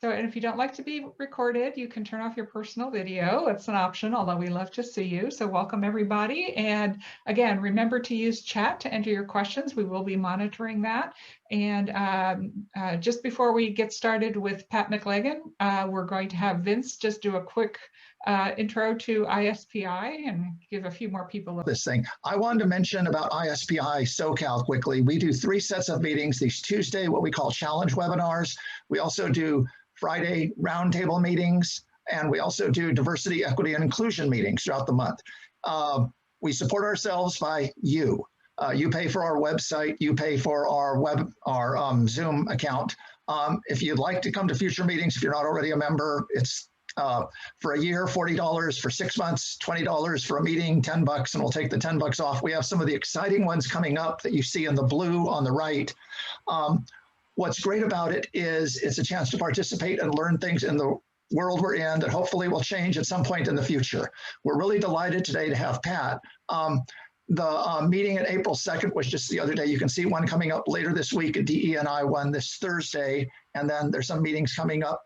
So, and if you don't like to be recorded, you can turn off your personal video. It's an option, although we love to see you. So welcome everybody. And again, remember to use chat to enter your questions. We will be monitoring that. And just before we get started with Pat McLagan, we're going to have Vince just do a quick intro to ISPI and give a few more people this thing. I wanted to mention about ISPI Socal quickly. We do 3 sets of meetings. These Tuesday, what we call challenge webinars. We also do Friday roundtable meetings, and we also do diversity, equity, and inclusion meetings throughout the month. We support ourselves by you. You pay for our website. You pay for our Zoom account. If you'd like to come to future meetings, if you're not already a member, it's for a year, $40, for 6 months, $20 for a meeting, $10, and we'll take the $10 off. We have some of the exciting ones coming up that you see in the blue on the right. What's great about it is it's a chance to participate and learn things in the world we're in that hopefully will change at some point in the future. We're really delighted today to have Pat. The meeting on April 2nd was just the other day. You can see one coming up later this week at DE&I one this Thursday. And then there's some meetings coming up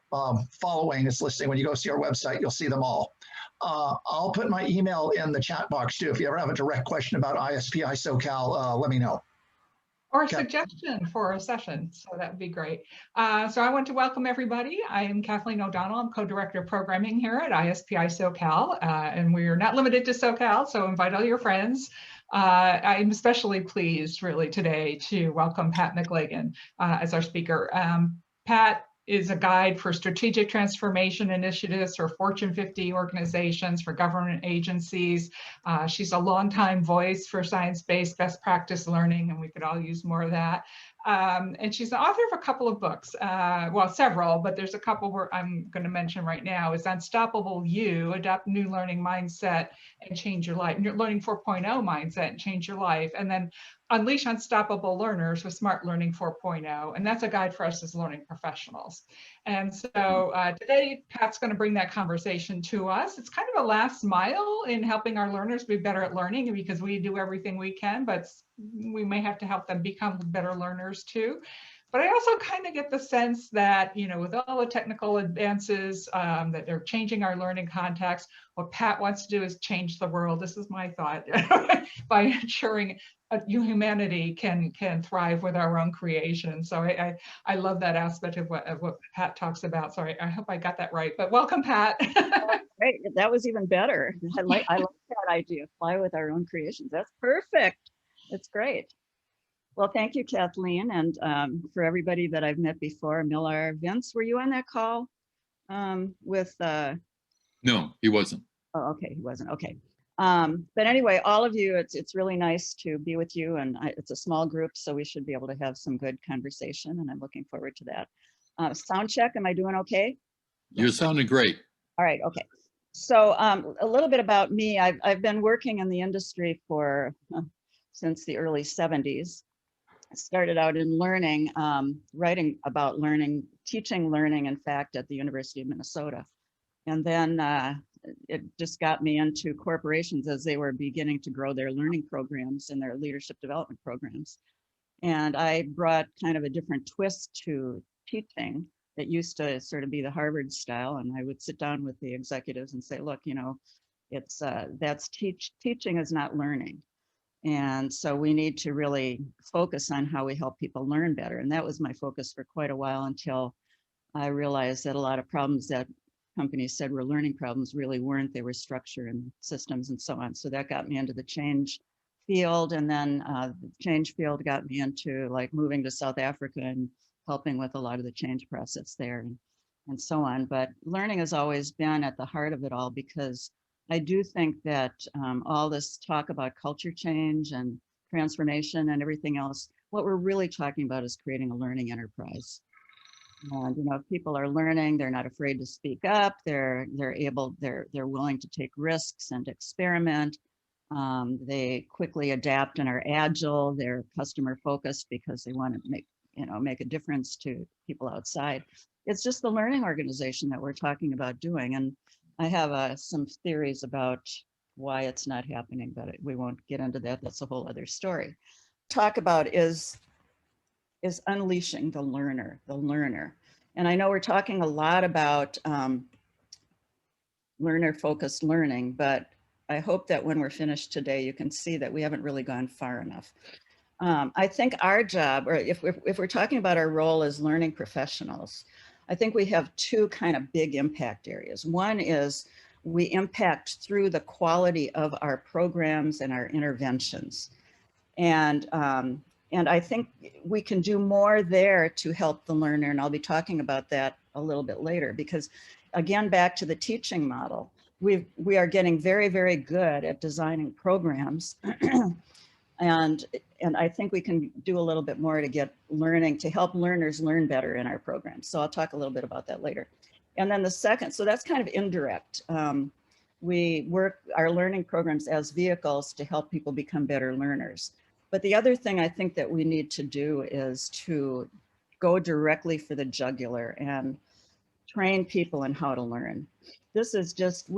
following this listing. When you go see our website, you'll see them all. I'll put my email in the chat box too. If you ever have a direct question about ISPI Socal, let me know. Or a suggestion for a session, so that would be great. So I want to welcome everybody. I am Cathleen ODonnell. I'm co-director of programming here at ISPI Socal, and we are not limited to Socal, so invite all your friends. I'm especially pleased really today to welcome Pat McLagan as our speaker. Pat is a guide for strategic transformation initiatives for Fortune 50 organizations, for government agencies. She's a longtime voice for science-based best practice learning, and we could all use more of that. And she's the author of a couple of books, well, several, but there's a couple where I'm going to mention right now. Is Unstoppable You, Adopt New Learning Mindset and Change Your Life, Learning 4.0 Mindset and Change Your Life, and then Unleash Unstoppable Learners with Smart Learning 4.0, and that's a guide for us as learning professionals. And so today, Pat's going to bring that conversation to us. It's kind of a last mile in helping our learners be better at learning, because we do everything we can, but we may have to help them become better learners too. But I also kind of get the sense that, you know, with all the technical advances, that they're changing our learning context, what Pat wants to do is change the world. This is my thought, by ensuring humanity can thrive with our own creation. So I love that aspect of what Pat talks about. So I hope I got that right. But welcome, Pat. Great, that was even better. I like that idea. Fly with our own creations. That's perfect. It's great. Well, thank you, Kathleen, and for everybody that I've met before, Millar, Vince, were you on that call with? No, he wasn't. Oh, okay, he wasn't. Okay. But anyway, all of you, it's really nice to be with you, and it's a small group, so we should be able to have some good conversation, and I'm looking forward to that. Sound check, am I doing okay? You're sounding great. All right, okay. So a little bit about me. I've been working in the industry for since the early 70s. I started out in learning, writing about learning, teaching learning, in fact, at the University of Minnesota. And then it just got me into corporations as they were beginning to grow their learning programs and their leadership development programs. And I brought kind of a different twist to teaching that used to sort of be the Harvard style. And I would sit down with the executives and say, look, you know, it's teaching is not learning. And so we need to really focus on how we help people learn better. And that was my focus for quite a while, until I realized that a lot of problems that companies said were learning problems really weren't. They were structure and systems and so on. So that got me into the change field. And then the change field got me into like moving to South Africa and helping with a lot of the change process there and so on. But learning has always been at the heart of it all, because I do think that all this talk about culture change and transformation and everything else, what we're really talking about is creating a learning enterprise. And you know, if people are learning, they're not afraid to speak up. They're willing to take risks and experiment. They quickly adapt and are agile. They're customer focused because they want to make a difference to people outside. It's just the learning organization that we're talking about doing. And I have some theories about why it's not happening, but we won't get into that. That's a whole other story. Talk about is unleashing the learner. And I know we're talking a lot about learner-focused learning, but I hope that when we're finished today, you can see that we haven't really gone far enough. I think our job, or if we're talking about our role as learning professionals, I think we have two kind of big impact areas. One is we impact through the quality of our programs and our interventions. And I think we can do more there to help the learner, and I'll be talking about that a little bit later, because again, back to the teaching model, we are getting very, very good at designing programs. And I think we can do a little bit more to get learning, to help learners learn better in our programs. So I'll talk a little bit about that later. And then the second, so that's kind of indirect. We work our learning programs as vehicles to help people become better learners. But the other thing I think that we need to do is to go directly for the jugular and train people in how to learn. This is just,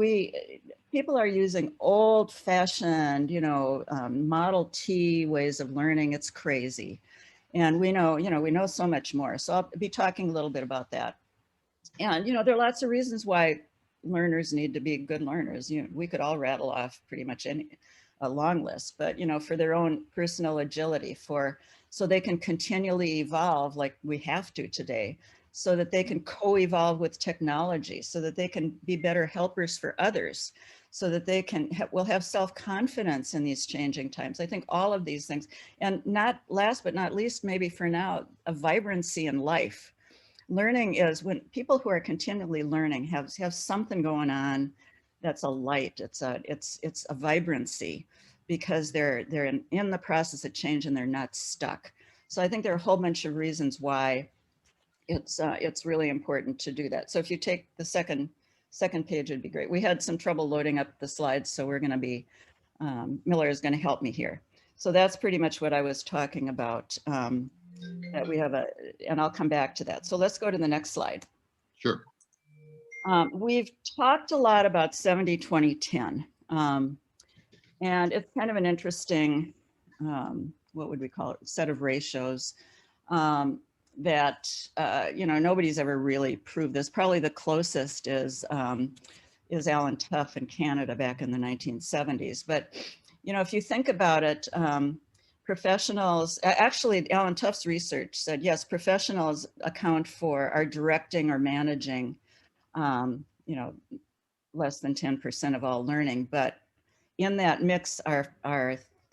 people are using old fashioned, Model T ways of learning. It's crazy. And we know so much more. So I'll be talking a little bit about that. And, there are lots of reasons why learners need to be good learners. We could all rattle off pretty much a long list, but, for their own personal agility, so they can continually evolve like we have to today, so that they can co-evolve with technology, so that they can be better helpers for others, so that they will have self-confidence in these changing times. I think all of these things, and not last but not least, maybe for now, a vibrancy in life. Learning is when people who are continually learning have something going on that's a light, it's a vibrancy, because they're in the process of change and they're not stuck. So I think there are a whole bunch of reasons why it's really important to do that. So if you take the second page, it'd be great. We had some trouble loading up the slides, so we're going to be, Miller is going to help me here. So that's pretty much what I was talking about. That we have and I'll come back to that. So let's go to the next slide. Sure. We've talked a lot about 70-20-10, and it's kind of an interesting, what would we call it, set of ratios. That nobody's ever really proved this. Probably the closest is Alan Tuff in Canada back in the 1970s. But if you think about it, professionals, actually Alan Tuff's research said, yes, professionals account for our directing or managing, less than 10% of all learning. But in that mix are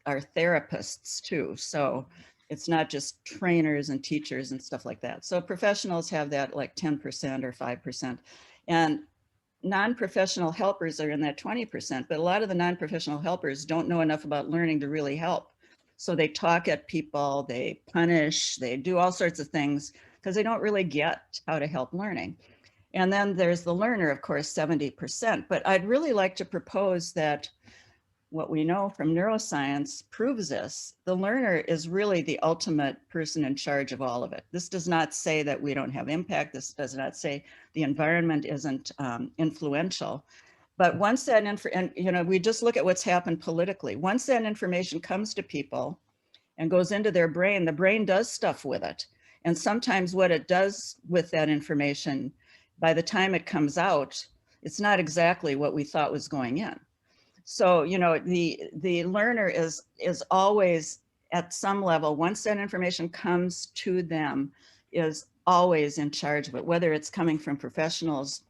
therapists too. So it's not just trainers and teachers and stuff like that. So professionals have that like 10% or 5%. And non-professional helpers are in that 20%, but a lot of the non-professional helpers don't know enough about learning to really help. So they talk at people, they punish, they do all sorts of things because they don't really get how to help learning. And then there's the learner, of course, 70%. But I'd really like to propose that what we know from neuroscience proves this. The learner is really the ultimate person in charge of all of it. This does not say that we don't have impact. This does not say the environment isn't influential. But once that, we just look at what's happened politically. Once that information comes to people and goes into their brain, the brain does stuff with it. And sometimes what it does with that information, by the time it comes out, it's not exactly what we thought was going in. So, the learner is always at some level, once that information comes to them, is always in charge of it, whether it's coming from professionals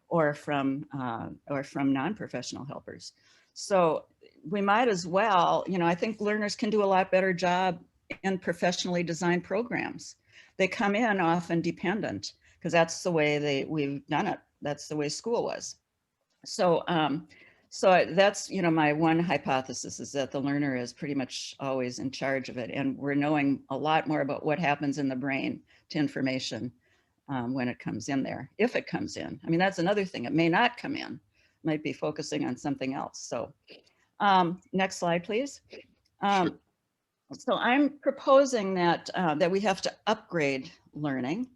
or from non-professional helpers. So we might as well, I think learners can do a lot better job in professionally designed programs. They come in often dependent because that's the way we've done it. That's the way school was. So, so that's, my one hypothesis is that the learner is pretty much always in charge of it. And we're knowing a lot more about what happens in the brain to information when it comes in there, if it comes in. I mean, that's another thing. It may not come in, might be focusing on something else. So next slide, please. Sure. So I'm proposing that, that we have to upgrade learning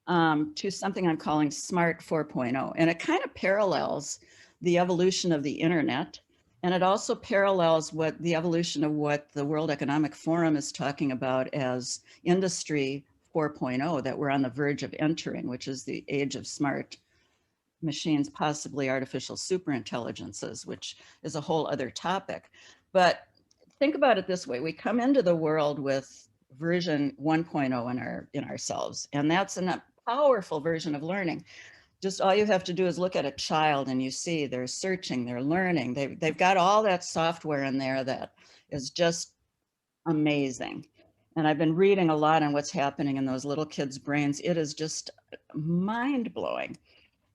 to something I'm calling SMART 4.0. And it kind of parallels the evolution of the internet. And it also parallels the evolution of what the World Economic Forum is talking about as Industry 4.0 that we're on the verge of entering, which is the age of smart machines, possibly artificial superintelligences, which is a whole other topic. But think about it this way. We come into the world with version 1.0 in ourselves, and that's a powerful version of learning. Just all you have to do is look at a child and you see they're searching, they're learning. They've got all that software in there that is just amazing. And I've been reading a lot on what's happening in those little kids' brains. It is just mind-blowing,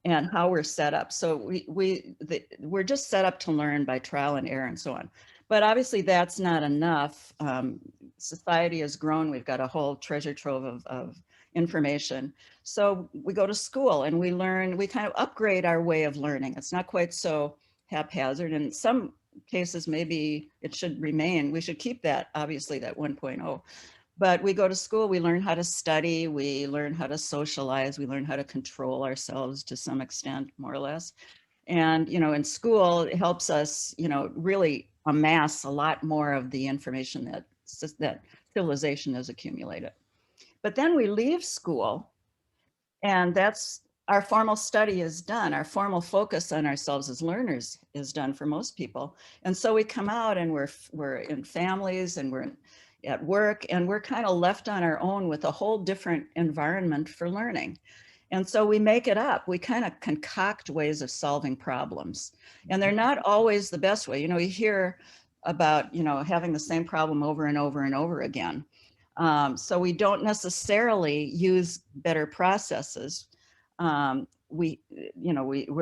and how we're set up. So we're just set up to learn by trial and error and so on. But obviously that's not enough. Society has grown. We've got a whole treasure trove of information. So we go to school and we learn, we kind of upgrade our way of learning. It's not quite so haphazard. In some cases, maybe it should remain. We should keep that, obviously, that 1.0. But we go to school, we learn how to study, we learn how to socialize, we learn how to control ourselves to some extent, more or less. And, you know, in school, it helps us, you know, really amass a lot more of the information that civilization has accumulated. But then we leave school, and that's our formal study is done. Our formal focus on ourselves as learners is done for most people. And so we come out and we're in families and we're at work, and we're kind of left on our own with a whole different environment for learning. And so we make it up. We kind of concoct ways of solving problems. And they're not always the best way. You know, you hear about, you know, having the same problem over and over and over again. So we don't necessarily use better processes. We're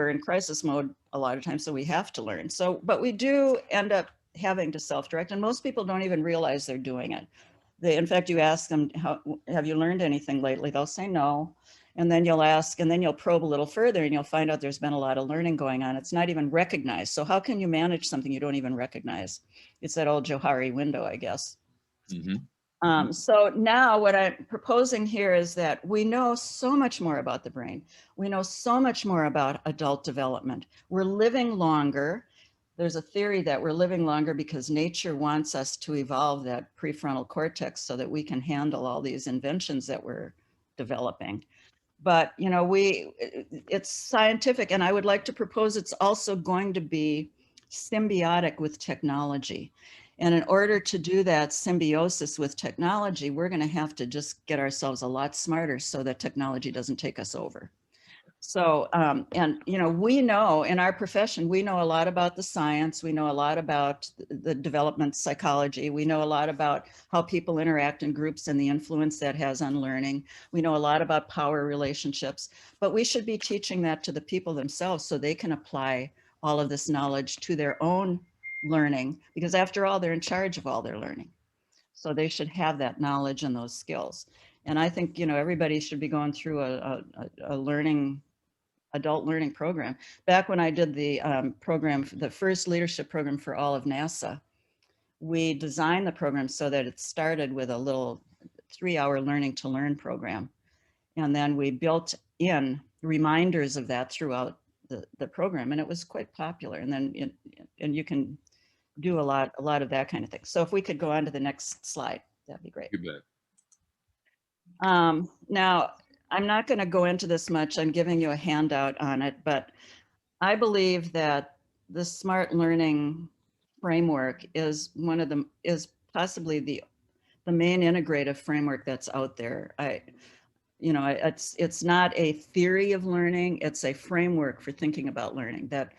in crisis mode a lot of times, so we have to learn. So, but we do end up having to self-direct, and most people don't even realize they're doing it. In fact, you ask them, have you learned anything lately? They'll say no. And then you'll ask, and then you'll probe a little further, and you'll find out there's been a lot of learning going on. It's not even recognized. So how can you manage something you don't even recognize? It's that old Johari window, I guess. Mm-hmm. So now what I'm proposing here is that we know so much more about the brain. We know so much more about adult development. We're living longer. There's a theory that we're living longer because nature wants us to evolve that prefrontal cortex so that we can handle all these inventions that we're developing. But, you know, it's scientific, and I would like to propose it's also going to be symbiotic with technology. And in order to do that symbiosis with technology, we're going to have to just get ourselves a lot smarter so that technology doesn't take us over. So, and, you know, we know in our profession, we know a lot about the science. We know a lot about the development psychology. We know a lot about how people interact in groups and the influence that has on learning. We know a lot about power relationships, but we should be teaching that to the people themselves so they can apply all of this knowledge to their own learning, because after all, they're in charge of all their learning. So they should have that knowledge and those skills. And I think, you know, everybody should be going through a adult learning program. Back when I did the program, the first leadership program for all of NASA, we designed the program so that it started with a little 3-hour learning to learn program. And then we built in reminders of that throughout the program, and it was quite popular. And then, and you can do a lot of that kind of thing. So if we could go on to the next slide, that'd be great. You bet. Now, I'm not going to go into this much. I'm giving you a handout on it, but I believe that the smart learning framework is possibly the main integrative framework that's out there. It's not a theory of learning. It's a framework for thinking about learning that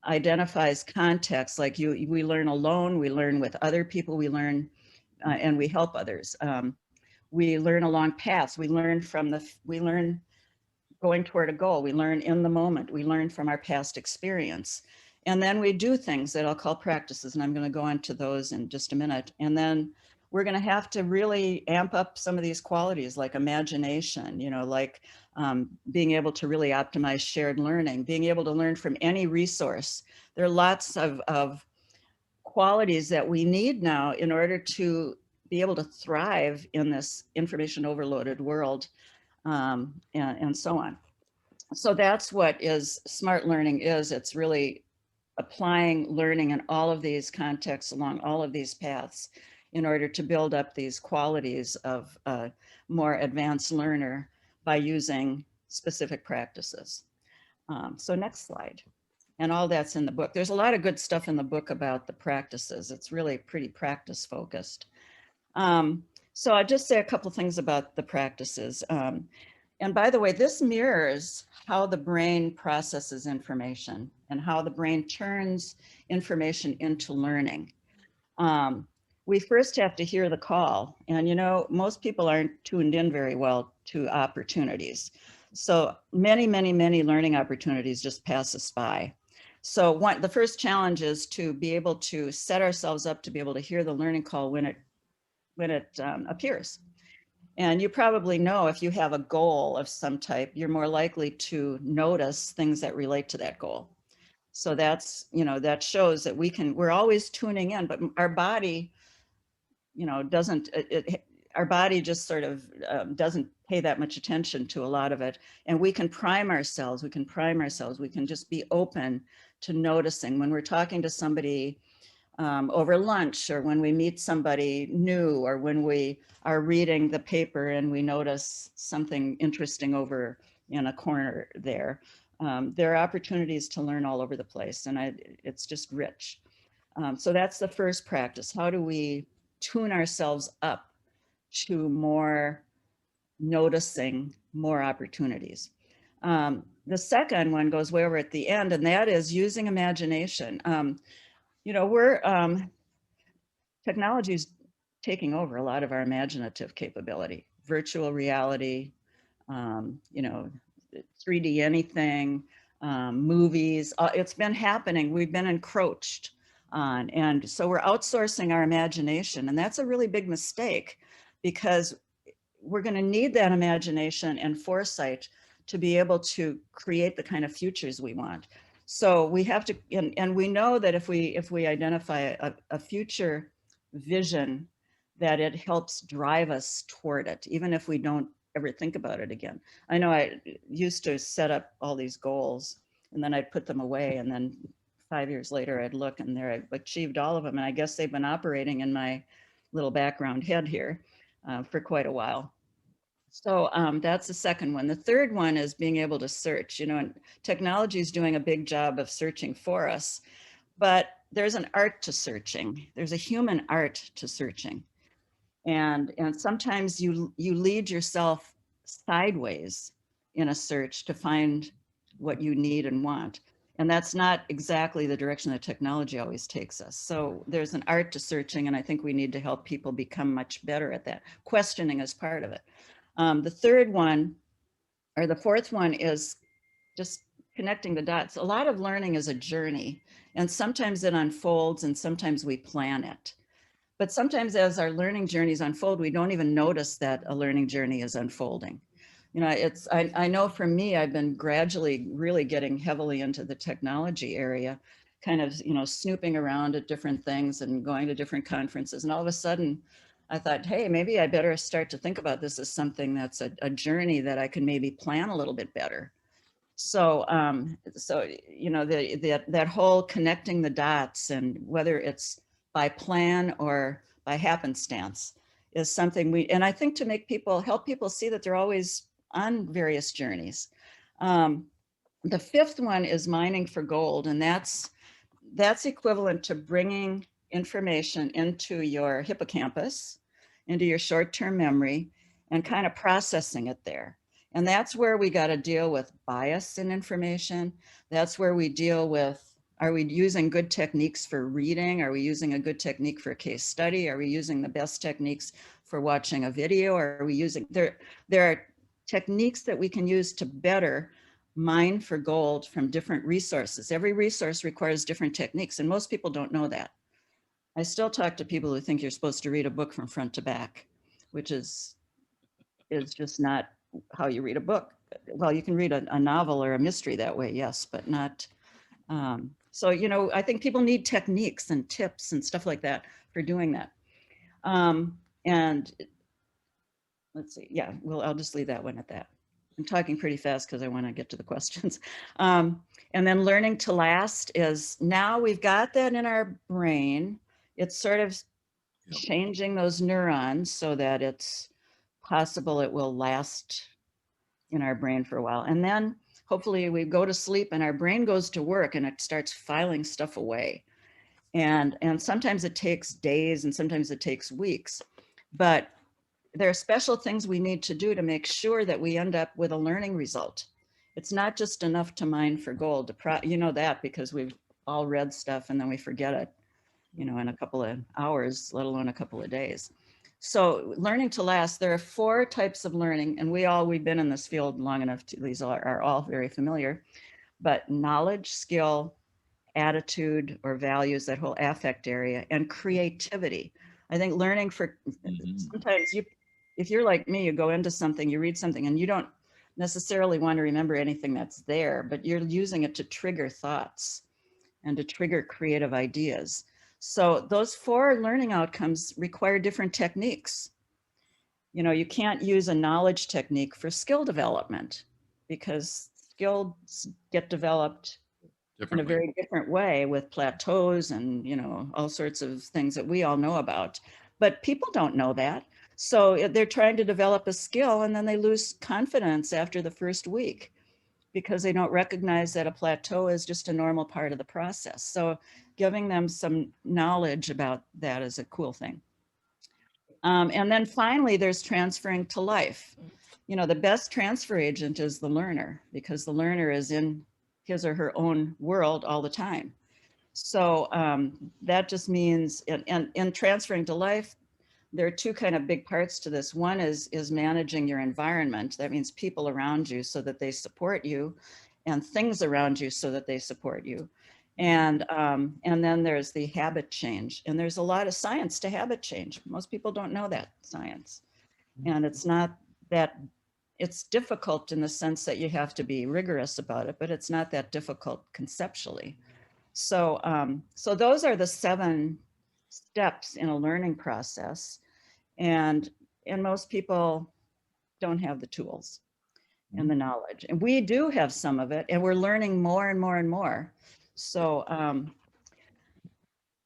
identifies context. Like we learn alone, we learn with other people, we learn and we help others. We learn along paths. We learn going toward a goal. We learn in the moment. We learn from our past experience. And then we do things that I'll call practices. And I'm going to go into those in just a minute. And then we're going to have to really amp up some of these qualities like imagination, you know, like being able to really optimize shared learning, being able to learn from any resource. There are lots of qualities that we need now in order to be able to thrive in this information overloaded world, and so on. So that's what smart learning is. It's really applying learning in all of these contexts along all of these paths. in order to build up these qualities of a more advanced learner by using specific practices. So next slide. And all that's in the book. There's a lot of good stuff in the book about the practices. It's really pretty practice focused. So I'll just say a couple things about the practices. And by the way, this mirrors how the brain processes information and how the brain turns information into learning. We first have to hear the call. And you know, most people aren't tuned in very well to opportunities. So many learning opportunities just pass us by. So the first challenge is to be able to set ourselves up to be able to hear the learning call when it appears. And you probably know if you have a goal of some type, you're more likely to notice things that relate to that goal. So that's, you know, that shows that we're always tuning in, but our body, you know, our body just sort of doesn't pay that much attention to a lot of it. And we can prime ourselves. We can just be open to noticing when we're talking to somebody over lunch, or when we meet somebody new, or when we are reading the paper and we notice something interesting over in a corner there. There are opportunities to learn all over the place, and it's just rich. So that's the first practice. How do we tune ourselves up to more noticing more opportunities? The second one goes way over at the end, and that is using imagination. You know, technology is taking over a lot of our imaginative capability, virtual reality, you know, 3D anything, movies, it's been happening. We've been encroached on. And so we're outsourcing our imagination. And that's a really big mistake, because we're going to need that imagination and foresight to be able to create the kind of futures we want. So we have to, and we know that if we identify a future vision, that it helps drive us toward it, even if we don't ever think about it again. I know I used to set up all these goals and then I'd put them away, and then 5 years later I'd look and there I've achieved all of them. And I guess they've been operating in my little background head here for quite a while. So that's the second one. The third one is being able to search. You know, and technology is doing a big job of searching for us, but there's an art to searching. There's a human art to searching. And sometimes you lead yourself sideways in a search to find what you need and want. And that's not exactly the direction that technology always takes us. So there's an art to searching, and I think we need to help people become much better at that. Questioning is part of it. The third one, or the fourth one, is just connecting the dots. A lot of learning is a journey, and sometimes it unfolds and sometimes we plan it. But sometimes as our learning journeys unfold, we don't even notice that a learning journey is unfolding. You know, I know for me, I've been gradually really getting heavily into the technology area, kind of, you know, snooping around at different things and going to different conferences. And all of a sudden I thought, hey, maybe I better start to think about this as something that's a journey that I can maybe plan a little bit better. So, you know, that whole connecting the dots, and whether it's by plan or by happenstance, is something and I think to help people see that they're always on various journeys. The fifth one is mining for gold, and that's equivalent to bringing information into your hippocampus, into your short-term memory, and kind of processing it there. And that's where we got to deal with bias in information. That's where we deal with, are we using good techniques for reading? Are we using a good technique for a case study? Are we using the best techniques for watching a video? Or are we using, there are techniques that we can use to better mine for gold from different resources. Every resource requires different techniques, and most people don't know that. I still talk to people who think you're supposed to read a book from front to back, which is just not how you read a book. Well, you can read a novel or a mystery that way, yes, but not. So, you know, I think people need techniques and tips and stuff like that for doing that. And let's see, yeah, well, I'll just leave that one at that. I'm talking pretty fast because I want to get to the questions. And then learning to last is, now we've got that in our brain. It's sort of Yep. changing those neurons so that it's possible it will last in our brain for a while. And then hopefully we go to sleep and our brain goes to work and it starts filing stuff away. And sometimes it takes days and sometimes it takes weeks. But there are special things we need to do to make sure that we end up with a learning result. It's not just enough to mine for gold. You know that because we've all read stuff and then we forget it, you know, in a couple of hours, let alone a couple of days. So learning to last, there are 4 types of learning, and we've been in this field long enough to, these are all very familiar, but knowledge, skill, attitude or values, that whole affect area, and creativity. I think learning for, sometimes if you're like me, you go into something, you read something and you don't necessarily want to remember anything that's there, but you're using it to trigger thoughts and to trigger creative ideas. So those 4 learning outcomes require different techniques. You know, you can't use a knowledge technique for skill development because skills get developed in a very different way with plateaus and, you know, all sorts of things that we all know about. But people don't know that. So they're trying to develop a skill and then they lose confidence after the first week because they don't recognize that a plateau is just a normal part of the process. So giving them some knowledge about that is a cool thing. And then finally, there's transferring to life. You know, the best transfer agent is the learner because the learner is in his or her own world all the time. So that just means, in transferring to life, there are 2 kind of big parts to this. One is managing your environment. That means people around you so that they support you, and things around you so that they support you. And then there's the habit change. And there's a lot of science to habit change. Most people don't know that science. And it's not that, it's difficult in the sense that you have to be rigorous about it, but it's not that difficult conceptually. So, so those are the 7 steps in a learning process. And most people don't have the tools and the knowledge. And we do have some of it, and we're learning more and more and more. So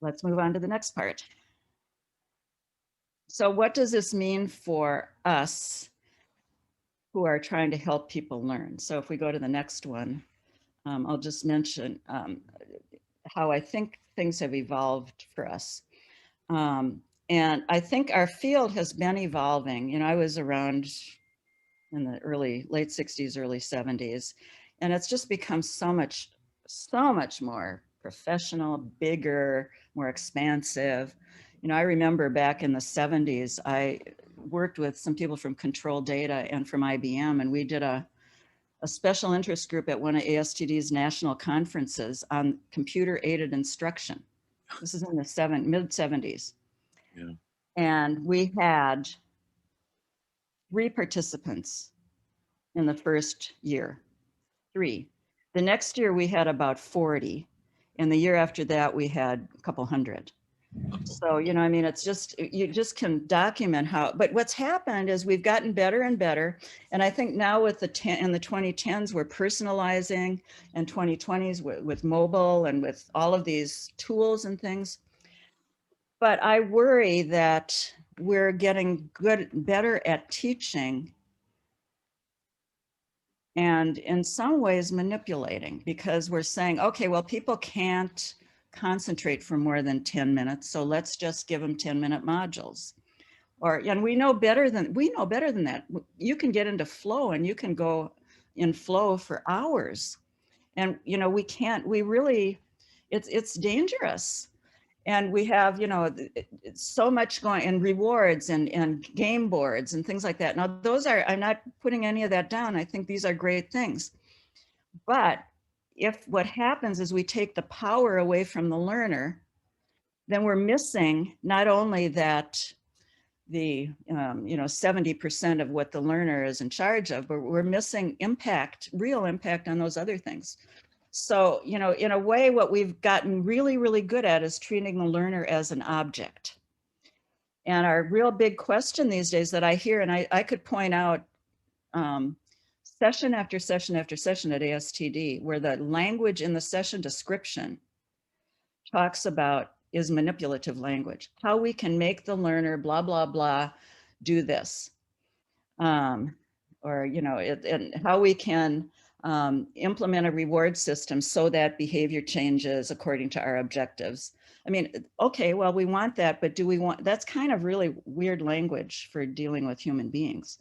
let's move on to the next part. So what does this mean for us who are trying to help people learn? So if we go to the next one, I'll just mention how I think things have evolved for us. And I think our field has been evolving. You know, I was around in the late 60s, early 70s, and it's just become so much more professional, bigger, more expansive. You know, I remember back in the 70s, I worked with some people from Control Data and from IBM, and we did a special interest group at one of ASTD's national conferences on computer-aided instruction. This is in the mid-70s. Yeah. And we had 3 participants in the first year, 3. The next year we had about 40. And the year after that, we had a couple hundred. So, you know, I mean, it's just, you just can document how, but what's happened is we've gotten better and better. And I think now with in the 2010s, we're personalizing, and 2020s with mobile and with all of these tools and things. But I worry that we're getting better at teaching and in some ways manipulating, because we're saying, okay, well, people can't concentrate for more than 10 minutes. So let's just give them 10-minute modules. And we know better than that. You can get into flow and you can go in flow for hours. And, you know, it's dangerous. And we have, you know, so much going, and rewards and game boards and things like that. Now, I'm not putting any of that down. I think these are great things. But if what happens is we take the power away from the learner, then we're missing not only that the, 70% of what the learner is in charge of, but we're missing real impact on those other things. So, you know, in a way, what we've gotten really, really good at is treating the learner as an object. And our real big question these days that I hear, and I could point out session after session after session at ASTD, where the language in the session description talks about is manipulative language. How we can make the learner blah, blah, blah, do this. Or, you know, and how we can implement a reward system so that behavior changes according to our objectives. I mean, okay, well, we want that, but do we want, that's kind of really weird language for dealing with human beings.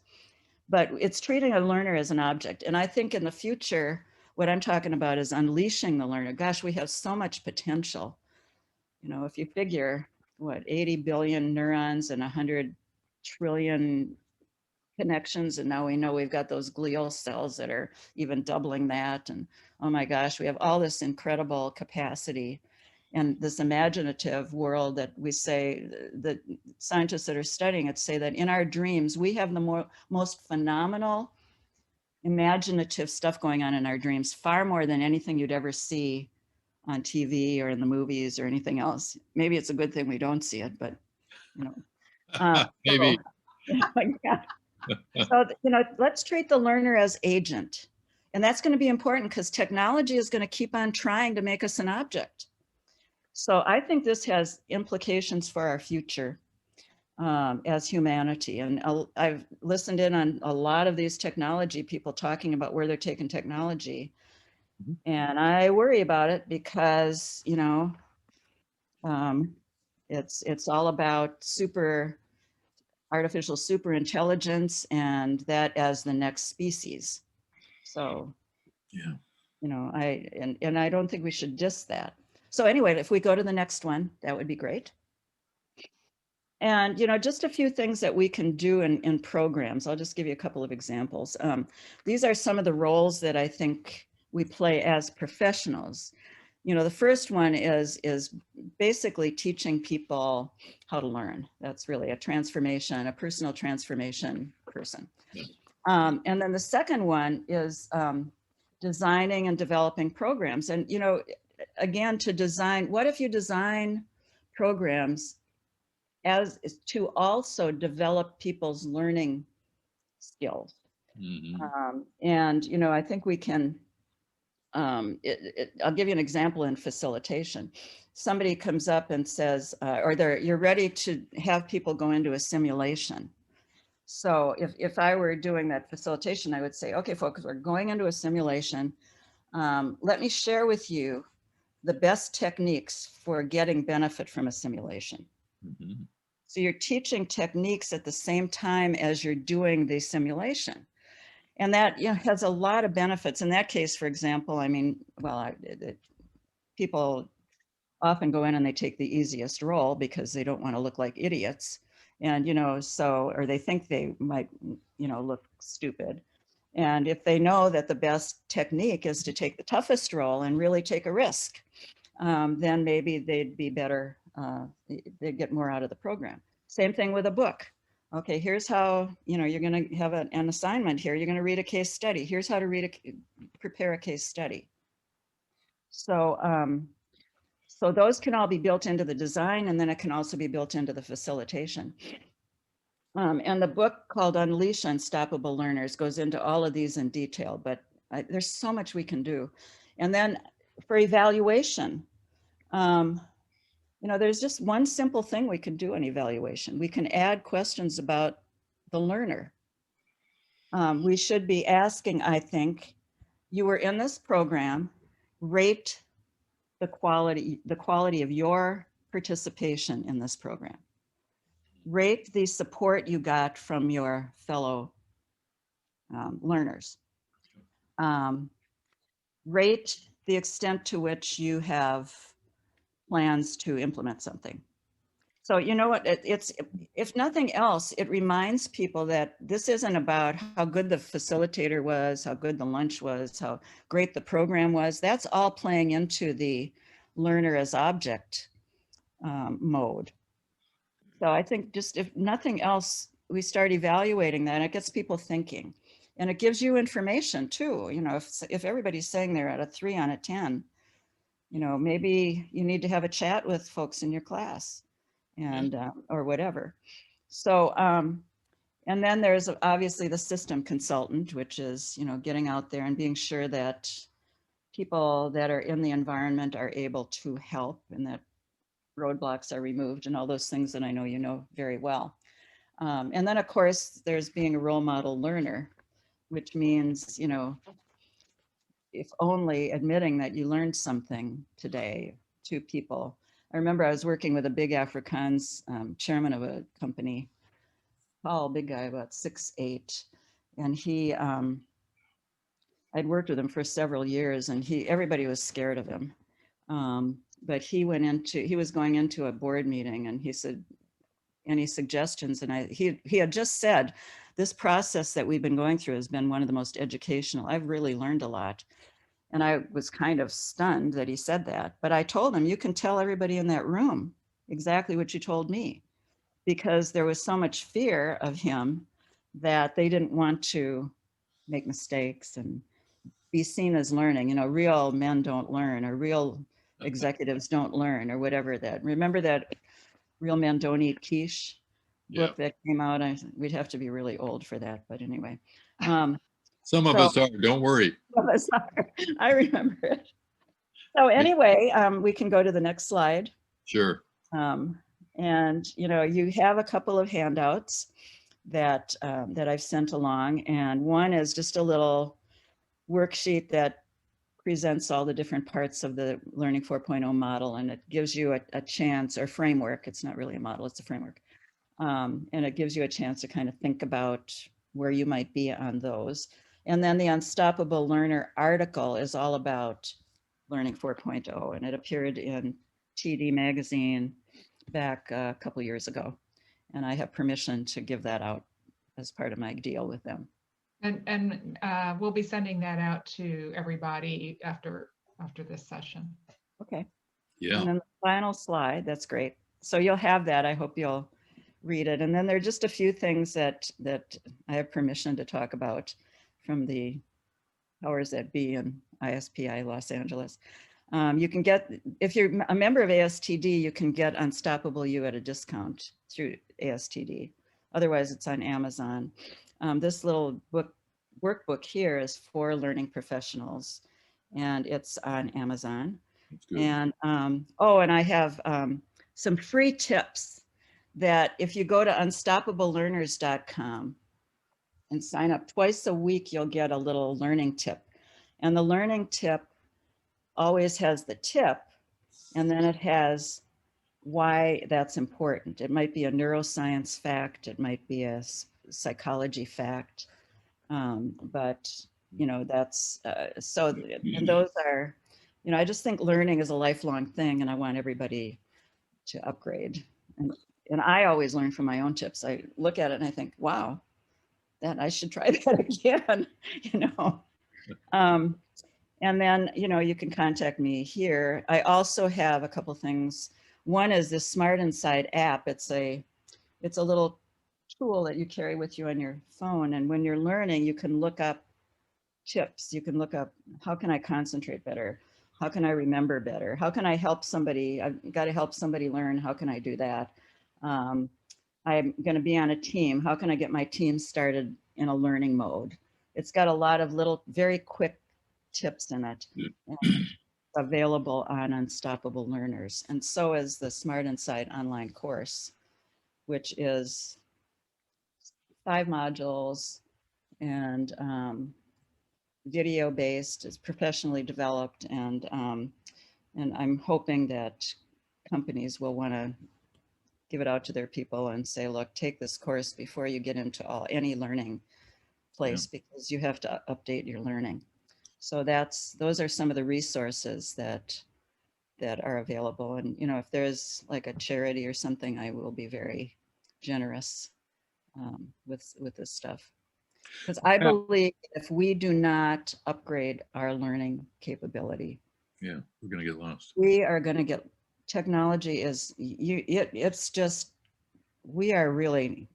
But it's treating a learner as an object. And I think in the future, what I'm talking about is unleashing the learner. Gosh, we have so much potential. You know, if you figure, what, 80 billion neurons and 100 trillion connections, and now we know we've got those glial cells that are even doubling that, and oh my gosh, we have all this incredible capacity and this imaginative world that we say, that scientists that are studying it say that in our dreams we have the most phenomenal imaginative stuff going on in our dreams, far more than anything you'd ever see on TV or in the movies or anything else. Maybe it's a good thing we don't see it, but you know, Maybe. Yeah. So, you know, let's treat the learner as agent. And that's going to be important because technology is going to keep on trying to make us an object. So I think this has implications for our future as humanity. And I've listened in on a lot of these technology people talking about where they're taking technology. And I worry about it because, you know, it's all about artificial super intelligence and that as the next species. So, Yeah, you know, and I don't think we should diss that. So anyway, if we go to the next one, that would be great. And, you know, just a few things that we can do in programs. I'll just give you a couple of examples. These are some of the roles that I think we play as professionals. You know, the first one is basically teaching people how to learn. That's really a transformation, a personal transformation person. Yeah. And then the second one is designing and developing programs. And, you know, again, to design, what if you design programs as to also develop people's learning skills? And, you know, I think we can, I'll give you an example in facilitation. Somebody comes up and says, you're ready to have people go into a simulation. So if I were doing that facilitation, I would say, okay, folks, we're going into a simulation. Let me share with you the best techniques for getting benefit from a simulation. So you're teaching techniques at the same time as you're doing the simulation. And that, you know, has a lot of benefits. In that case, for example, I mean, well, people often go in and they take the easiest role because they don't want to look like idiots. And, you know, so, or they think they might, you know, look stupid. And if they know that the best technique is to take the toughest role and really take a risk, then maybe they'd be better, they'd get more out of the program. Same thing with a book. Okay, here's how, you know, you're going to have an assignment here. You're going to read a case study. Here's how to prepare a case study. So, so those can all be built into the design, and then it can also be built into the facilitation. And the book called Unleash Unstoppable Learners goes into all of these in detail, but there's so much we can do. And then for evaluation, you know, there's just one simple thing we can do in evaluation. We can add questions about the learner. We should be asking, I think, you were in this program, rate the quality of your participation in this program. Rate the support you got from your fellow learners. Rate the extent to which you have plans to implement something. So, you know what, it's, if nothing else, it reminds people that this isn't about how good the facilitator was, how good the lunch was, how great the program was. That's all playing into the learner as object mode. So I think just if nothing else, we start evaluating that, it gets people thinking. And it gives you information too. You know, if everybody's saying they're at a 3 on a 10, you know, maybe you need to have a chat with folks in your class and or whatever. So and then there's obviously the system consultant, which is, you know, getting out there and being sure that people that are in the environment are able to help and that roadblocks are removed and all those things that I know you know very well. And then of course, there's being a role model learner, which means, you know, if only admitting that you learned something today to people. I remember I was working with a big Afrikaans chairman of a company, tall, big guy, about 6'8", and he, I'd worked with him for several years, and everybody was scared of him. But he was going into a board meeting, and he said, any suggestions? And he had just said, this process that we've been going through has been one of the most educational. I've really learned a lot. And I was kind of stunned that he said that. But I told him, you can tell everybody in that room exactly what you told me, because there was so much fear of him that they didn't want to make mistakes and be seen as learning. You know, real men don't learn, or real executives don't learn, or whatever that. Remember that Real Men Don't Eat Quiche book that came out? We'd have to be really old for that, but anyway. Some of us are, don't worry. Some of us are. I remember it. So anyway, we can go to the next slide. Sure. And you know, you have a couple of handouts that that I've sent along, and one is just a little worksheet that presents all the different parts of the Learning 4.0 model, and it gives you a chance, or framework. It's not really a model, it's a framework. And it gives you a chance to kind of think about where you might be on those. And then the Unstoppable Learner article is all about Learning 4.0, and it appeared in TD magazine back a couple years ago. And I have permission to give that out as part of my deal with them. And we'll be sending that out to everybody after this session. Okay. Yeah. And then the final slide, that's great. So you'll have that. I hope you'll read it. And then there are just a few things that I have permission to talk about from the powers that be in ISPI Los Angeles. You can get, if you're a member of ASTD, you can get Unstoppable You at a discount through ASTD. Otherwise, it's on Amazon. This little workbook here is for learning professionals, and it's on Amazon. And oh, and I have some free tips that if you go to unstoppablelearners.com and sign up twice a week, you'll get a little learning tip. And the learning tip always has the tip, and then it has why that's important. It might be a neuroscience fact, it might be a psychology fact, but you know, that's so, and those are, you know, I just think learning is a lifelong thing, and I want everybody to upgrade. And I always learn from my own tips. I look at it and I think, wow, that I should try that again, you know. And then, you know, you can contact me here. I also have a couple things. One is this Smart Inside app. It's a little tool that you carry with you on your phone. And when you're learning, you can look up tips. You can look up, how can I concentrate better? How can I remember better? How can I help somebody? I've got to help somebody learn. How can I do that? I'm going to be on a team. How can I get my team started in a learning mode? It's got a lot of little, very quick tips in it. It's available on Unstoppable Learners. And so is the Smart Inside online course, which is 5 modules and video based. It's professionally developed, and I'm hoping that companies will want to give it out to their people and say, look, take this course before you get into any learning place, because you have to update your learning. So those are some of the resources that are available. And, you know, if there's like a charity or something, I will be very generous with this stuff. Because I believe if we do not upgrade our learning capability, we're going to get lost. We are going to get, technology is, it's just, we're going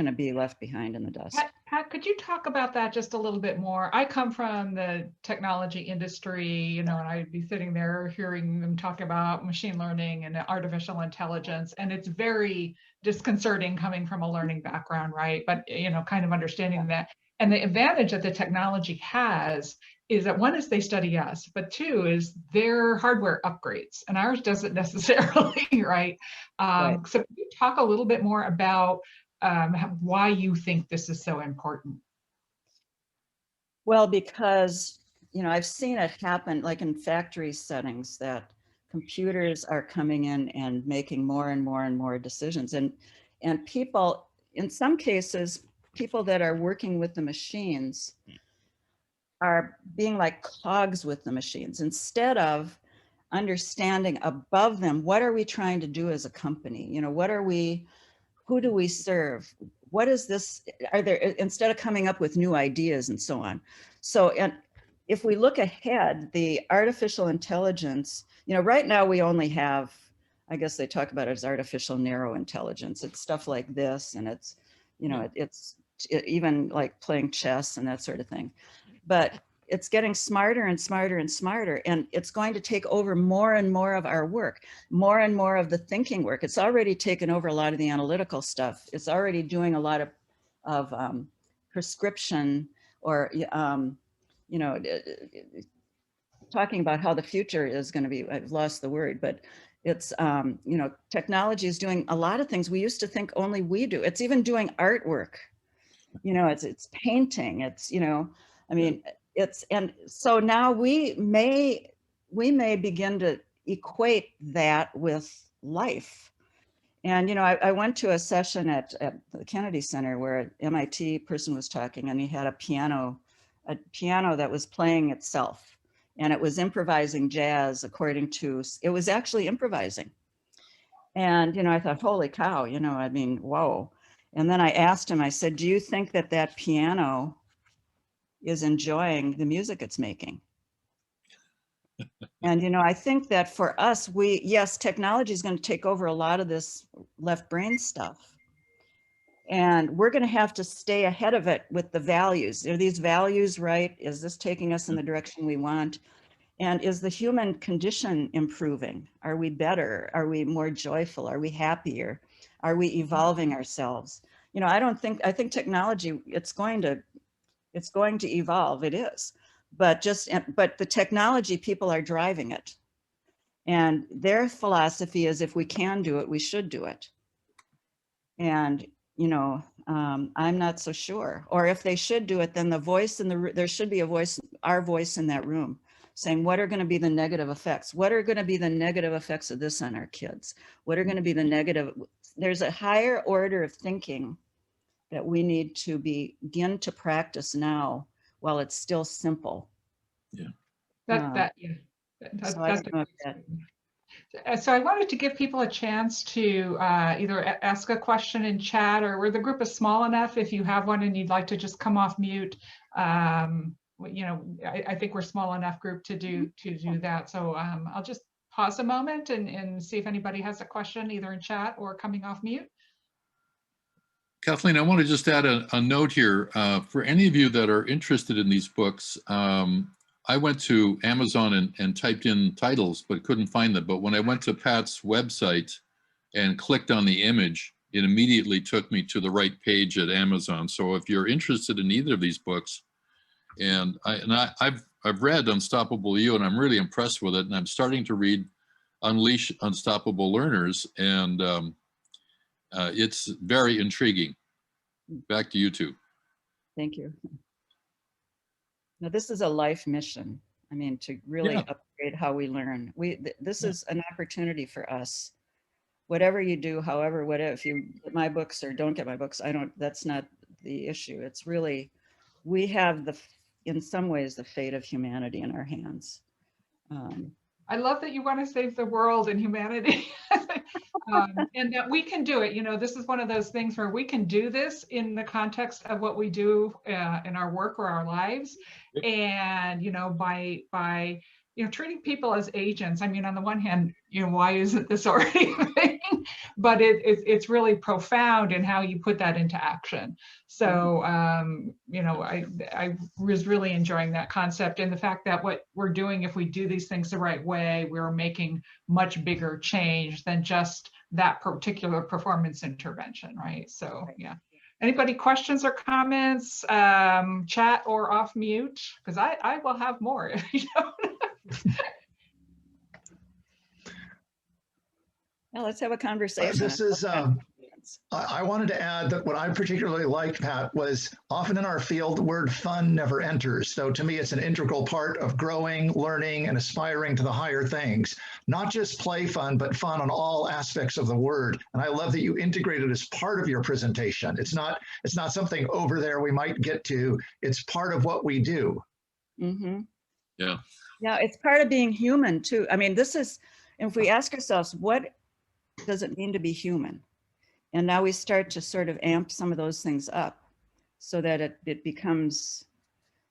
to be left behind in the dust. Pat, could you talk about that just a little bit more? I come from the technology industry, you know, and I'd be sitting there hearing them talk about machine learning and artificial intelligence, and it's very disconcerting coming from a learning background, right? But, you know, kind of understanding that. And the advantage that the technology has is that one is they study us, but two is their hardware upgrades, and ours doesn't necessarily, right? Right. So can you talk a little bit more about why you think this is so important? Well, because, you know, I've seen it happen like in factory settings that computers are coming in and making more and more and more decisions. And people, in some cases, people that are working with the machines are being like cogs with the machines instead of understanding above them, what are we trying to do as a company? You know, what are we, who do we serve? What is this? Are there, instead of coming up with new ideas and so on. So, and if we look ahead, the artificial intelligence, you know, right now we only have, I guess they talk about it as artificial narrow intelligence. It's stuff like this, and it's, you know, it's even like playing chess and that sort of thing. But it's getting smarter and smarter and smarter, and it's going to take over more and more of our work, more and more of the thinking work. It's already taken over a lot of the analytical stuff. It's already doing a lot of prescription or, you know, talking about how the future is going to be. I've lost the word, but it's, you know, technology is doing a lot of things we used to think only we do. It's even doing artwork. You know, it's painting. It's, you know, I mean, it's, and so now we may begin to equate that with life. And, you know, I went to a session at the Kennedy Center where an MIT person was talking, and he had a piano that was playing itself, and it was improvising jazz according to, it was actually improvising. And, you know, I thought, holy cow, you know, I mean, whoa. And then I asked him, I said, do you think that that piano is enjoying the music it's making? And, you know, I think that for us, yes, technology is going to take over a lot of this left brain stuff. And we're going to have to stay ahead of it with the values. Are these values right? Is this taking us in the direction we want? And is the human condition improving? Are we better? Are we more joyful? Are we happier? Are we evolving ourselves? You know, I think technology, it's going to evolve. It is. But the technology, people are driving it. And their philosophy is, if we can do it, we should do it. And, you know, I'm not so sure. Or if they should do it, then the voice there should be a voice, our voice in that room, saying, what are going to be the negative effects? What are going to be the negative effects of this on our kids? What are going to be the negative? There's a higher order of thinking that we need to begin to practice now while it's still simple. Yeah. So I wanted to give people a chance to either ask a question in chat, or where the group is small enough, if you have one and you'd like to just come off mute. You know, I think we're small enough group to do that. So I'll just pause a moment and see if anybody has a question, either in chat or coming off mute. Kathleen, I want to just add a note here. For any of you that are interested in these books, I went to Amazon and typed in titles, but couldn't find them. But when I went to Pat's website and clicked on the image, it immediately took me to the right page at Amazon. So if you're interested in either of these books, and I've read Unstoppable You, and I'm really impressed with it. And I'm starting to read Unleash Unstoppable Learners, and it's very intriguing. Back to you two. Thank you. Now, this is a life mission. I mean, to really upgrade how we learn. This is an opportunity for us. Whatever you do, however, whatever, if you get my books or don't get my books, that's not the issue. It's really, we have in some ways, the fate of humanity in our hands. I love that you want to save the world and humanity. And that we can do it. You know, this is one of those things where we can do this in the context of what we do in our work or our lives. And, you know, by you know, treating people as agents. I mean, on the one hand, you know, why isn't this already a thing? But it's really profound in how you put that into action. So, you know, I was really enjoying that concept, and the fact that what we're doing, if we do these things the right way, we're making much bigger change than just that particular performance intervention, right? So, yeah. Anybody questions or comments, chat or off mute? Because I will have more if you don't. Now let's have a conversation. This is, I wanted to add that what I particularly liked, Pat, was often in our field, the word fun never enters. So to me, it's an integral part of growing, learning, and aspiring to the higher things. Not just play fun, but fun on all aspects of the word. And I love that you integrate it as part of your presentation. It's not something over there we might get to. It's part of what we do. Mm-hmm. Yeah. Yeah, it's part of being human too. I mean, this is, if we ask ourselves, what does it mean to be human? And now we start to sort of amp some of those things up so that it becomes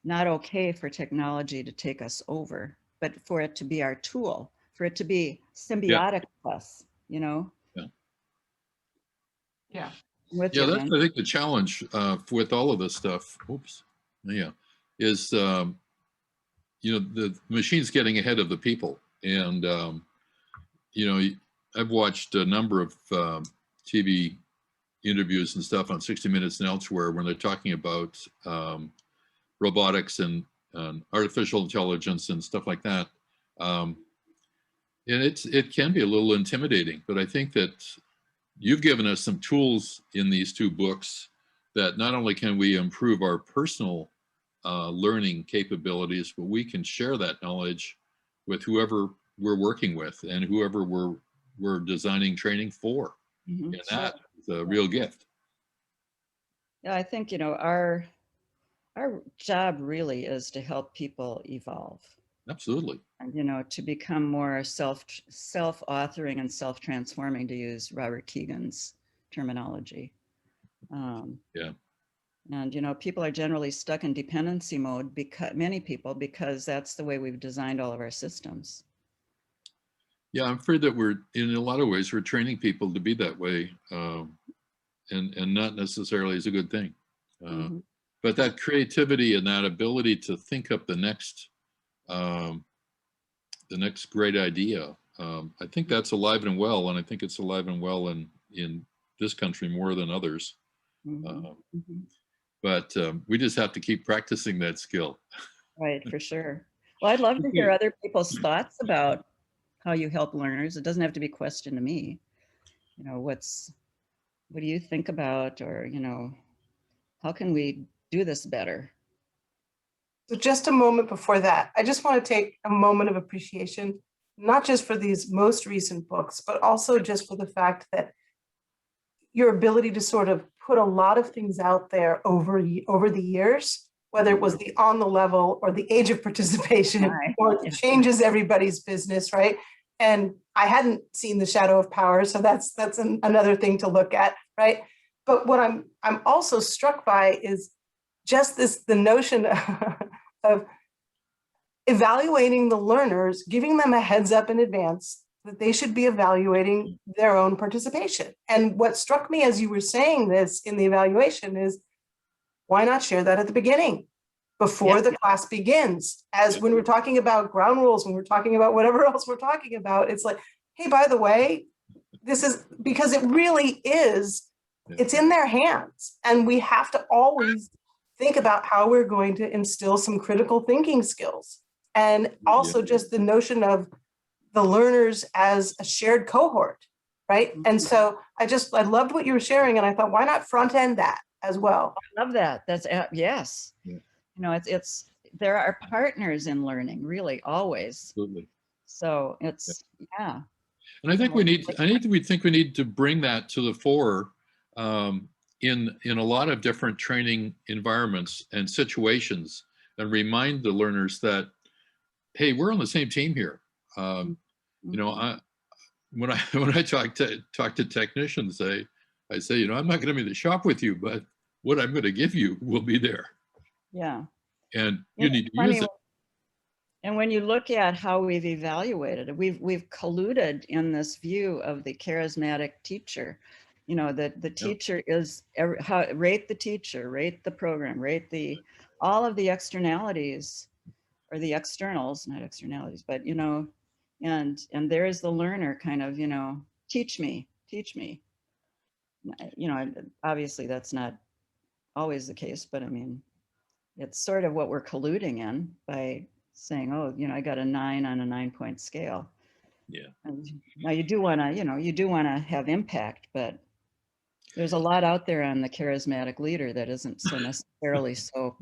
not okay for technology to take us over, but for it to be our tool, for it to be symbiotic with us, you know? Yeah. Yeah. Yeah, that's, I think, the challenge with all of this stuff, is, the machine's getting ahead of the people. And, I've watched a number of TV interviews and stuff on 60 Minutes and elsewhere when they're talking about robotics and artificial intelligence and stuff like that. And it can be a little intimidating, but I think that you've given us some tools in these two books that not only can we improve our personal learning capabilities, but we can share that knowledge with whoever we're working with and whoever we're designing training for. Mm-hmm. And that is a real gift. Yeah, I think, our job really is to help people evolve. Absolutely. And, to become more self-authoring and self-transforming, to use Robert Keegan's terminology. Yeah. And, people are generally stuck in dependency mode, because that's the way we've designed all of our systems. Yeah, I'm afraid that in a lot of ways, we're training people to be that way, and not necessarily is a good thing. Mm-hmm. But that creativity and that ability to think up the next great idea, I think that's alive and well, and I think it's alive and well in this country more than others. Mm-hmm. But we just have to keep practicing that skill. Right, for sure. Well, I'd love to hear other people's thoughts about how you help learners. It doesn't have to be a question to me. What do you think about, or, how can we do this better? So just a moment before that, I just want to take a moment of appreciation, not just for these most recent books, but also just for the fact that your ability to sort of put a lot of things out there over the years, whether it was the On the Level or the Age of Participation, Right. or it changes everybody's business, right? And I hadn't seen The Shadow of Power, so that's another thing to look at, right? But what I'm also struck by is just the notion of evaluating the learners, giving them a heads up in advance that they should be evaluating their own participation. And what struck me as you were saying this in the evaluation is, why not share that at the beginning, before the class begins? As when we're talking about ground rules, when we're talking about whatever else we're talking about, it's like, hey, by the way, this is, because it really is, it's in their hands. And we have to always think about how we're going to instill some critical thinking skills. And also just the notion of the learners as a shared cohort, right? And so I loved what you were sharing, and I thought, why not front end that as well? I love that. That's yes. Yeah. There are partners in learning, really, always. Absolutely. So it's And I think we need to bring that to the fore in a lot of different training environments and situations, and remind the learners that, hey, we're on the same team here. When I talk to technicians, I say, I'm not going to be in the shop with you, but what I'm going to give you will be there. Yeah. And you need to use it. And when you look at how we've evaluated it, we've colluded in this view of the charismatic teacher. That the teacher is rate the teacher, rate the program, rate all of the externalities, or the externals, not externalities, but and there is the learner kind of, teach me. Obviously that's not always the case, but I mean, it's sort of what we're colluding in by saying, oh, you know, I got a 9 on a 9-point scale. Yeah. And now you do want to, you know, you do want to have impact, but there's a lot out there on the charismatic leader that isn't so necessarily so.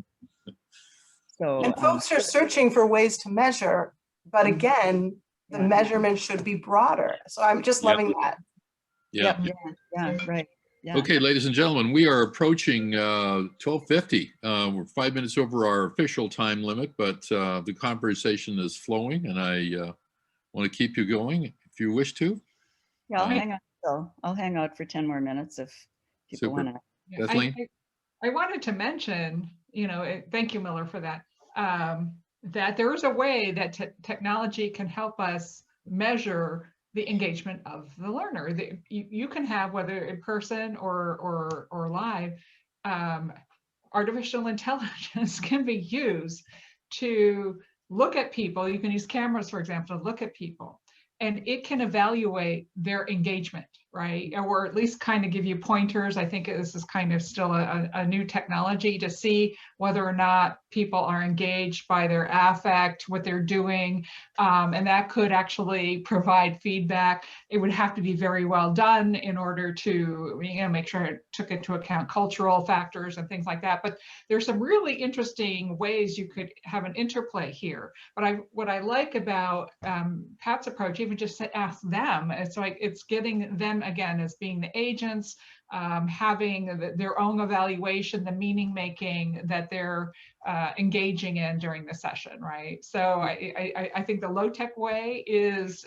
And folks are searching for ways to measure, but again, the measurement should be broader. So I'm just loving that. Yeah. Yeah, right. Yeah. Okay, ladies and gentlemen, we are approaching 12:50. We're 5 minutes over our official time limit, but the conversation is flowing, and I want to keep you going if you wish to. Yeah, I'll hang out. So I'll hang out for 10 more minutes if people want to. Yeah, Kathleen? I wanted to mention, you know, thank you, Miller, for that, that there is a way that technology can help us measure the engagement of the learner. You can have, whether in person or live, artificial intelligence can be used to look at people. You can use cameras, for example, to look at people, and it can evaluate their engagement, right? Or at least kind of give you pointers. I think this is kind of still a new technology to see whether or not people are engaged by their affect, what they're doing, and that could actually provide feedback. It would have to be very well done in order to, you know, make sure it took into account cultural factors and things like that. But there's some really interesting ways you could have an interplay here. But what I like about Pat's approach, even just to ask them, it's like it's getting them again as being the agents, having their own evaluation, the meaning making that they're engaging in during the session, right? So I think the low tech way is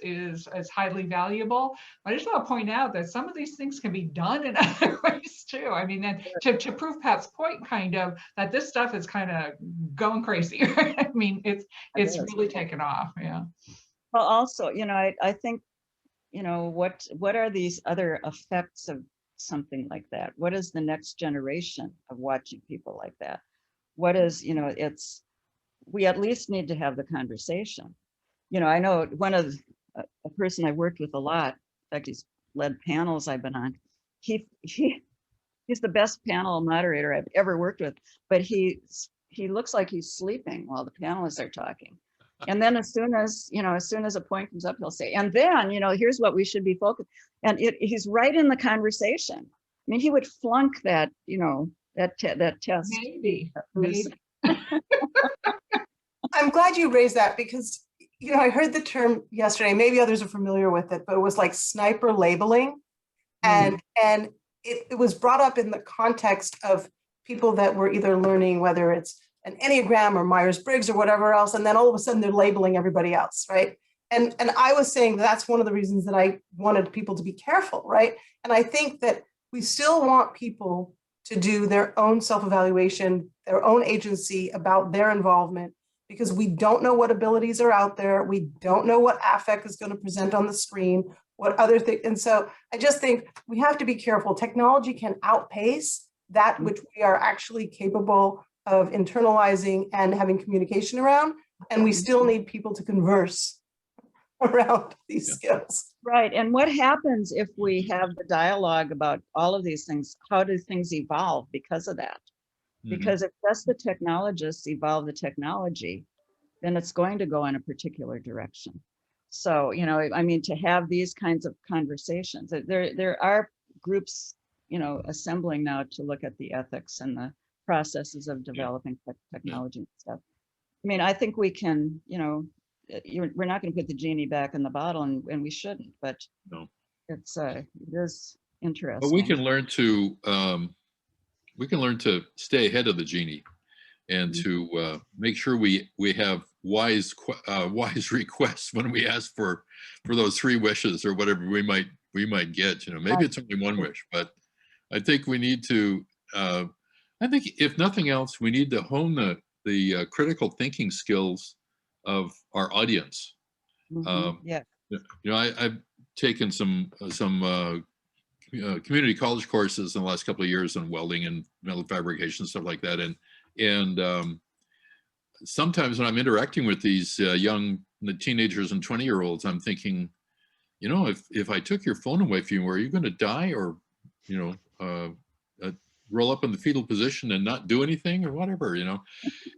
highly valuable. I just want to point out that some of these things can be done in other ways too. I mean, then to prove Pat's point, kind of, that this stuff is kind of going crazy. I mean, it's really taken off. Yeah. Well, also, you know, I think, you know, what are these other effects of something like that? What is the next generation of watching people like that? What is, you know, we at least need to have the conversation. You know, I know a person I worked with a lot, in fact, he's led panels I've been on. He's the best panel moderator I've ever worked with, but he looks like he's sleeping while the panelists are talking. And then as soon as a point comes up, he'll say, and then, you know, here's what we should be focused. And he's right in the conversation. I mean, he would flunk that, you know, that test. Maybe. I'm glad you raised that because, you know, I heard the term yesterday, maybe others are familiar with it, but it was like sniper labeling. And it was brought up in the context of people that were either learning, whether it's an Enneagram or Myers-Briggs or whatever else, and then all of a sudden they're labeling everybody else, right? And I was saying that's one of the reasons that I wanted people to be careful, right? And I think that we still want people to do their own self-evaluation, their own agency about their involvement, because we don't know what abilities are out there. We don't know what affect is going to present on the screen, what other things. And so I just think we have to be careful. Technology can outpace that which we are actually capable of internalizing and having communication around, and we still need people to converse around these skills. Right, and what happens if we have the dialogue about all of these things? How do things evolve because of that? Because if just the technologists evolve the technology, then it's going to go in a particular direction. So, you know, I mean, to have these kinds of conversations, there are groups, you know, assembling now to look at the ethics and the processes of developing technology and stuff. I mean, I think we can, you know, we're not going to put the genie back in the bottle, and we shouldn't, but No. it is interesting. But we can learn to stay ahead of the genie and to make sure we have wise requests when we ask for those 3 wishes or whatever we might get. You know, maybe it's only 1 wish, but I think we need to. I think if nothing else, we need to hone the critical thinking skills of our audience. Yeah. You know, I've taken some community college courses in the last couple of years on welding and metal fabrication, stuff like that, and sometimes when I'm interacting with these young teenagers and 20-year-olds, I'm thinking, you know, if I took your phone away from you, are you going to die, or, you know, roll up in the fetal position and not do anything or whatever, you know.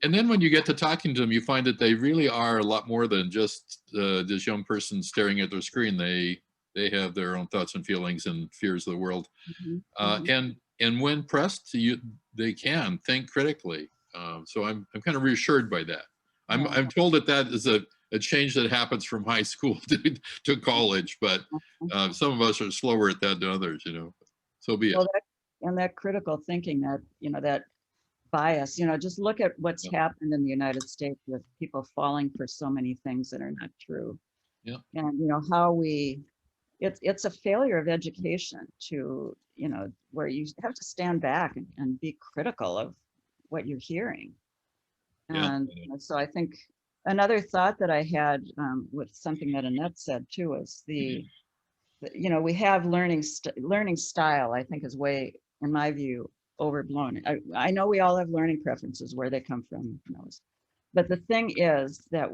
And then when you get to talking to them, you find that they really are a lot more than just this young person staring at their screen. They have their own thoughts and feelings and fears of the world. And when pressed, they can think critically. So I'm kind of reassured by that. I'm told that is a change that happens from high school to college, but some of us are slower at that than others, you know. So be it. And that critical thinking, that, you know, that bias, you know, just look at what's happened in the United States with people falling for so many things that are not true. Yeah. And, you know, how it's a failure of education to, you know, where you have to stand back and be critical of what you're hearing. And so I think another thought that I had with something that Annette said too is you know, we have learning style, I think, is way, in my view, overblown. I know we all have learning preferences, where they come from, who knows. But the thing is that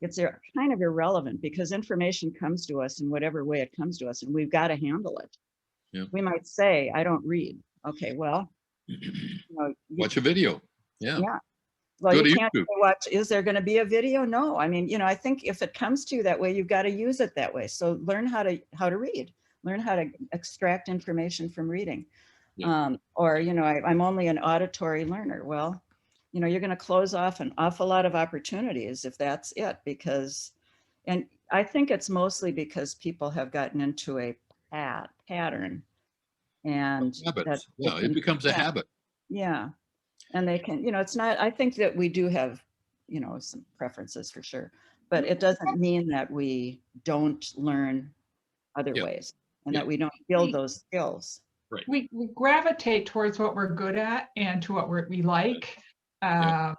it's kind of irrelevant, because information comes to us in whatever way it comes to us, and we've got to handle it. Yeah. We might say, I don't read. Okay, well, you know, watch a video. Yeah. Well, go you to can't YouTube. watch. Is there going to be a video? No. I mean, you know, I think if it comes to you that way, you've got to use it that way. So learn how to read. Learn how to extract information from reading. Yeah. Or, you know, I'm only an auditory learner. Well, you know, you're going to close off an awful lot of opportunities if that's it, and I think it's mostly because people have gotten into a pattern, and habits. It becomes a habit. Yeah. And they can, you know, it's not, I think that we do have, you know, some preferences for sure, but it doesn't mean that we don't learn other ways, and that we don't build those skills. Right. We gravitate towards what we're good at and to what we like. And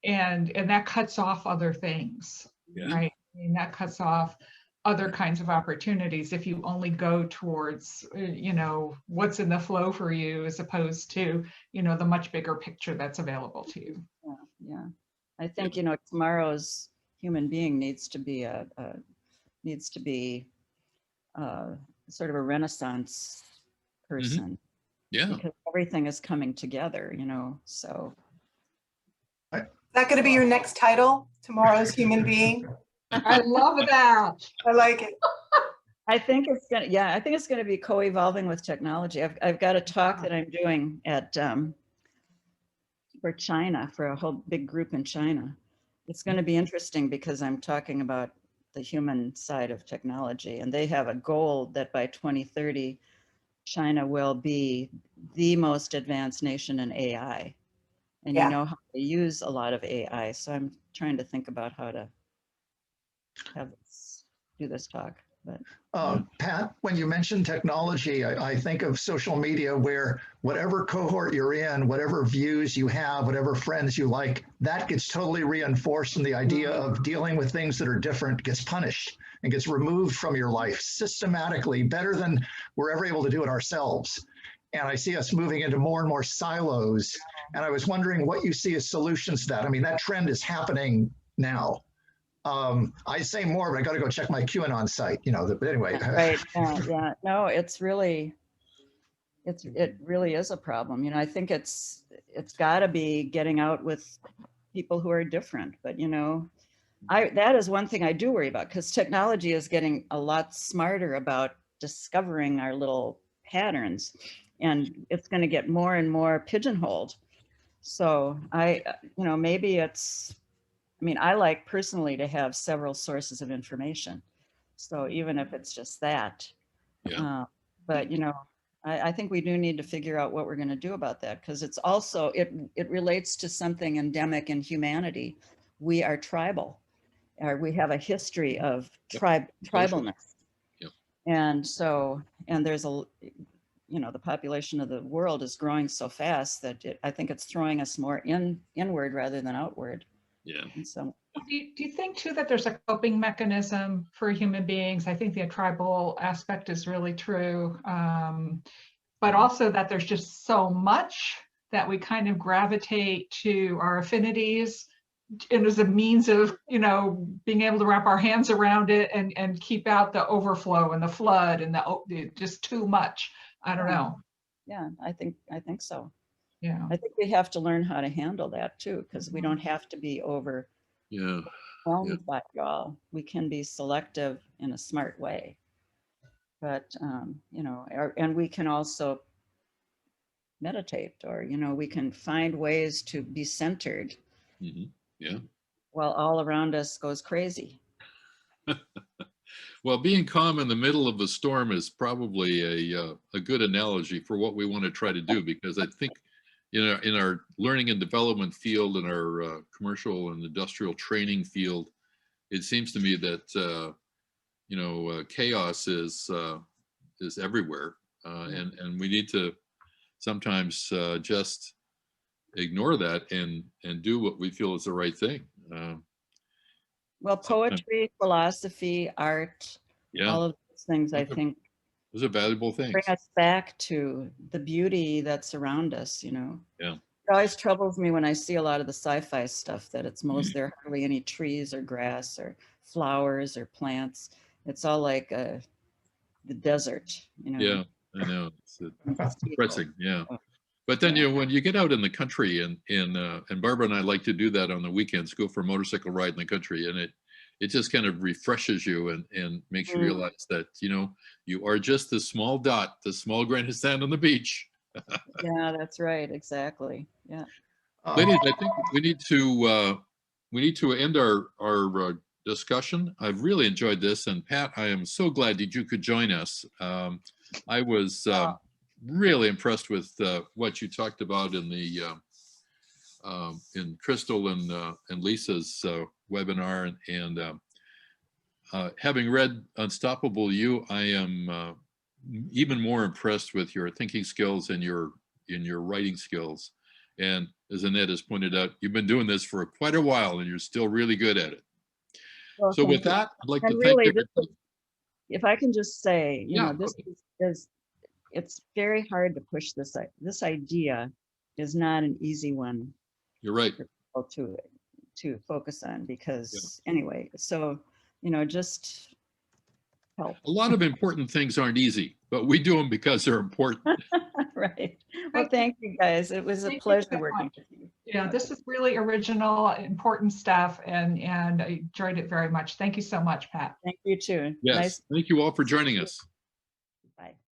that cuts off other things, right? I mean, that cuts off other kinds of opportunities if you only go towards, you know, what's in the flow for you, as opposed to, you know, the much bigger picture that's available to you. Yeah. I think, you know, tomorrow's human being needs to be sort of a Renaissance person. Yeah. Because everything is coming together, you know, so. Is that going to be your next title? Tomorrow's human being? I love that. I like it. I think it's going to be co-evolving with technology. I've got a talk that I'm doing at for China, for a whole big group in China. It's going to be interesting because I'm talking about the human side of technology, and they have a goal that by 2030, China will be the most advanced nation in AI. And you know how they use a lot of AI. So I'm trying to think about how to do this talk. But Pat, when you mention technology, I think of social media, where whatever cohort you're in, whatever views you have, whatever friends you like, that gets totally reinforced, and the idea of dealing with things that are different gets punished and gets removed from your life systematically, better than we're ever able to do it ourselves. And I see us moving into more and more silos. And I was wondering what you see as solutions to that. I mean, that trend is happening now. I say more, but I got to go check my QAnon site, you know, but anyway. Right. Yeah. No, it really is a problem. You know, I think it's got to be getting out with people who are different. But, you know, that is one thing I do worry about, because technology is getting a lot smarter about discovering our little patterns, and it's going to get more and more pigeonholed. So you know, maybe I like personally to have several sources of information. So even if it's just that, but you know, I think we do need to figure out what we're going to do about that, because it's also, it relates to something endemic in humanity. We are tribal, or we have a history of tribalness. Yep. And so, and there's you know, the population of the world is growing so fast that I think it's throwing us more inward rather than outward. Yeah. And so, do you think too that there's a coping mechanism for human beings? I think the tribal aspect is really true, but also that there's just so much that we kind of gravitate to our affinities, and as a means of, you know, being able to wrap our hands around it and keep out the overflow and the flood and the just too much. I don't know. Yeah, I think so. Yeah. I think we have to learn how to handle that too, because we don't have to be overwhelmed Yeah. by it all. We can be selective in a smart way. But, you know, and we can also meditate, or, you know, we can find ways to be centered Yeah. while all around us goes crazy. Well, being calm in the middle of the storm is probably a good analogy for what we want to try to do, because I think, you know, in our learning and development field, in our commercial and industrial training field, it seems to me that you know, chaos is everywhere, and we need to sometimes just ignore that and do what we feel is the right thing. Well, poetry, philosophy, art, Yeah, all of those things, I those are- think, those are valuable bring things. us back to the beauty that's around us, you know. Yeah. It always troubles me when I see a lot of the sci-fi stuff that it's there are hardly any trees or grass or flowers or plants. It's all like the desert, you know. Yeah, I know. It's depressing. Yeah. Oh, But then, yeah. you know, when you get out in the country, and Barbara and I like to do that on the weekends, go for a motorcycle ride in the country, and it just kind of refreshes you and makes you realize that, you know, you are just a small dot, the small grain of sand on the beach. Yeah, that's right. Exactly. Yeah. Ladies, I think we need to end our discussion. I've really enjoyed this, and Pat, I am so glad that you could join us. I was really impressed with what you talked about in the in Crystal and Lisa's webinar, and having read Unstoppable You, I am even more impressed with your thinking skills and your writing skills. And as Annette has pointed out, you've been doing this for quite a while, and you're still really good at it. Well, So with thank you. that, I'd like And to thank really, everybody. if I can just say, you Yeah, know, this is it's very hard to push this. This idea is not an easy one You're right. for people to focus on, because anyway, so, you know, just help. A lot of important things aren't easy, but we do them because they're important. Right. Well, thank you guys. It was a Thank you pleasure so working much. with you. Yeah, this is really original, important stuff, and I enjoyed it very much. Thank you so much, Pat. Thank you too. Yes. Nice. Thank you all for joining us.